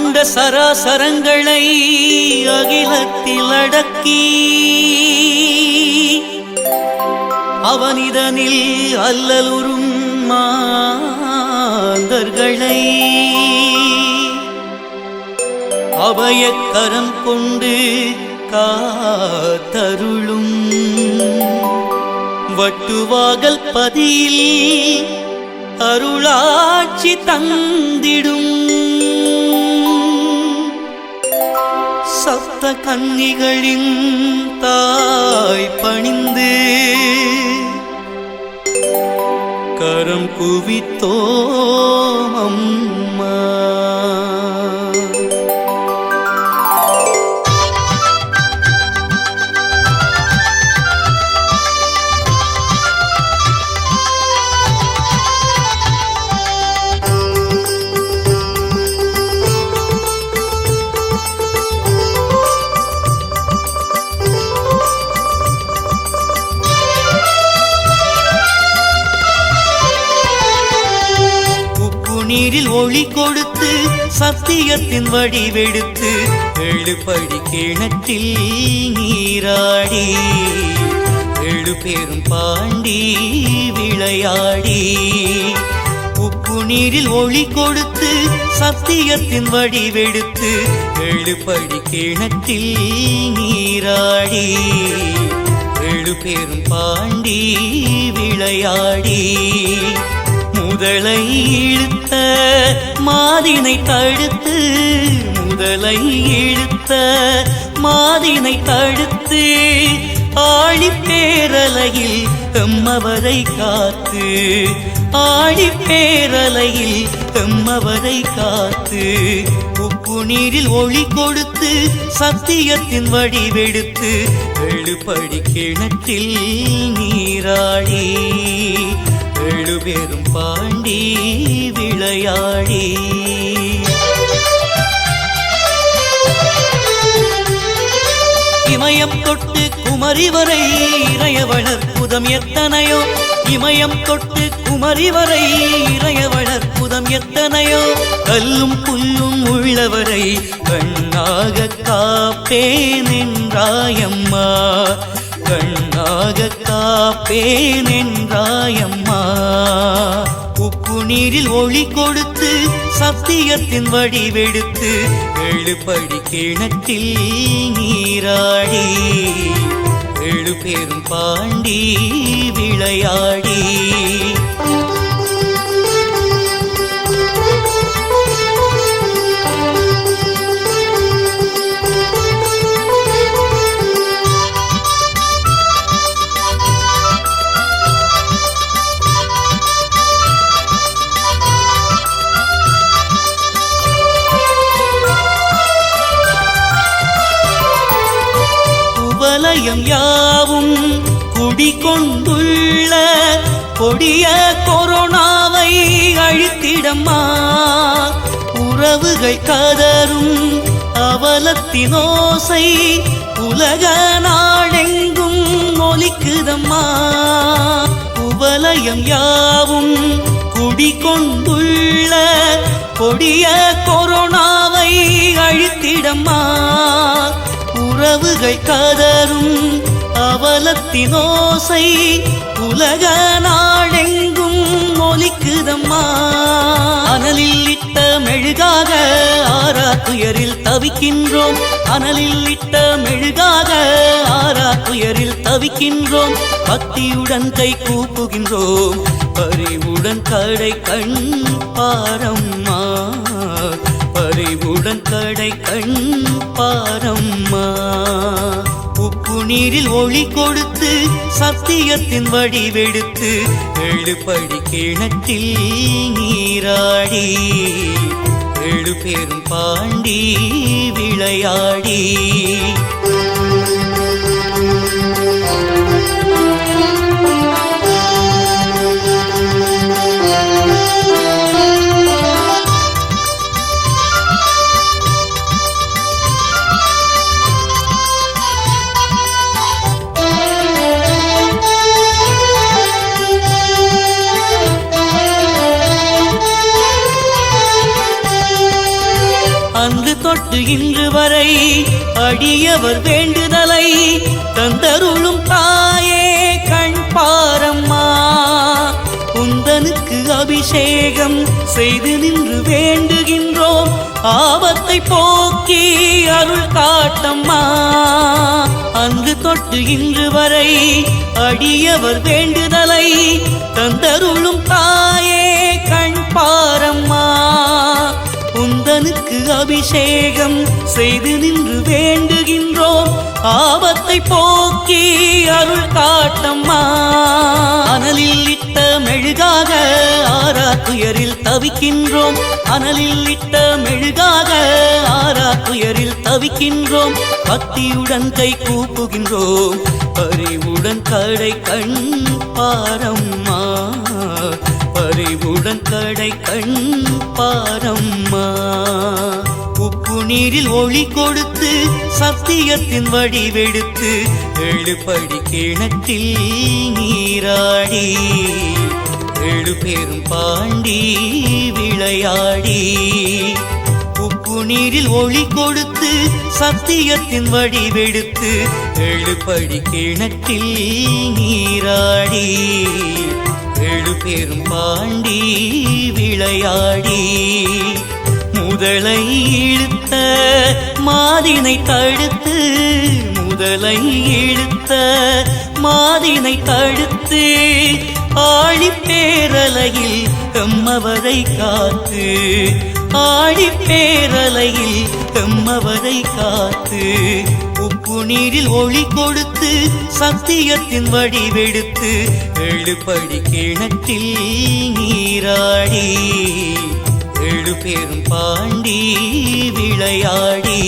அண்ட சராசரங்களை அகிலத்தில் அடக்கி அவனிதனில் அல்லலுறும் மாந்தர்களை அபயக்கரம் கொண்டு காத்தருளும் வட்டுவாகல் பதியில் அருளாட்சி தந்திடும் சப்த கன்னிகளின் தாய் பணிந்து கரம் குவித்தோம் அம்மா. நீரில் ஒளி கொடுத்து சத்தியத்தின் வடிவெடுத்து 7 படி கிணற்றில் நீராடி 7 பேரும் பாண்டி விளையாடி. உப்பு நீரில் ஒளி கொடுத்து சத்தியத்தின் வடிவெடுத்து 7 படி கிணற்றில் நீராடி 7 பேரும் பாண்டி விளையாடி. முதலை இழுத்த மாதினை தடுத்து முதலை இழுத்த மாதினை தடுத்து ஆழிப்பேரலையில் எம்மவரை காத்து ஆழிப்பேரலையில் எம்மவரை காத்து. உப்பு நீரில் ஒளி கொடுத்து சத்தியத்தின் வடிவெடுத்து 7 படி கிணற்றில் நீராடி 7 பேரும் பாண்டி விளையாடி. இமயம் தொட்டு குமரி வரை இறையவளர் புதம் எத்தனையோ இமயம் தொட்டு குமரி வரை இறையவளர் புதம் எத்தனையோ. கல்லும் புல்லும் உள்ளவரை கண்ணாக காப்பேன் என்றாயம்மா கண்ணாக காப்பேன் என்றாயம்மா. உப்பு நீரில் ஒளி கொடுத்து சத்தியத்தின் வடிவெடுத்து 7 படி கிணற்றில் நீராடி 7 பேரும் பாண்டி விளையாடி. வலயம் யாவும் குடிகொண்டுள்ள கொடிய கொரோனாவை அழித்திடம்மா. உறவுகள் கதரும் அவலத்தினோசை உலக நாடெங்கும் ஒலிக்குதம்மா. உவலயம் யாவும் குடிகொண்டுள்ள கொடிய கொரோனாவை அழித்திடம்மா. உறவுகள் கதரும் அவலத்தினோசை உலக நாடெங்கும் ஒலிக்குதம்மா. அனலில் இட்ட மெழுகாக ஆரா துயரில் தவிக்கின்றோம் அனலில் இட்ட மெழுகாக ஆரா துயரில் தவிக்கின்றோம். பக்தியுடன் கை கூப்புகின்றோம் பறிவுடன் கடை கண் பாரம்மா பறிவுடன் கடை கண் பாரம்மா. உப்பு நீரில் ஒளி கொடுத்து சத்தியத்தின் வடிவெடுத்து 7 படி கிணற்றில் நீராடி 7 பேரும் பாண்டி விளையாடி. இன்று வரை அடியவர் வேண்டுதலை தந்தருளும் தாயே கண் பாரம்மா. குந்தனுக்கு அபிஷேகம் செய்து நின்று வேண்டுகின்றோம், ஆபத்தை போக்கி அருள் காட்டம்மா. அன்று தொட்டு இன்று வரை அடியவர் வேண்டுதலை தந்தருளும் தாயே கண் பாரம்மா. குந்தனுக்கு அபிஷேகம் செய்து நின்று வேண்டுகின்றோம், ஆபத்தை போக்கி அருள் காட்டம்மா. அனலில் இட்ட மெழுகாக ஆரா துயரில் தவிக்கின்றோம், அனலில் இட்ட மெழுகாக ஆரா துயரில் தவிக்கின்றோம். பக்தியுடன் கை கூப்புகின்றோம், பறிவுடன் கடை கண் பாரம்மா. பறிவுடன் கடை கண் பாரம்மா. உப்பு நீரில் ஒளி கொடுத்து சத்தியத்தின் வடிவெடுத்து 7 படி கிணற்றில் நீராடி 7 பேரும் பாண்டி விளையாடி. உப்பு நீரில் ஒளி கொடுத்து சத்தியத்தின் வடிவெடுத்து 7 படி கிணற்றில் நீராடி 7 பேரும் பாண்டி விளையாடி. முதலை இழுத்த மாதினை தடுத்து, முதலை இழுத்த மாதினை தடுத்து ஆழிப்பேரலையில் எம்மவரை காத்து, ஆழிப்பேரலையில் எம்மவரை காத்து. உப்பு நீரில் ஒளி கொடுத்து சத்தியத்தின் வடிவெடுத்து 7 படி கிணற்றில் நீராடி 7 பேரும் பாண்டி விளையாடி.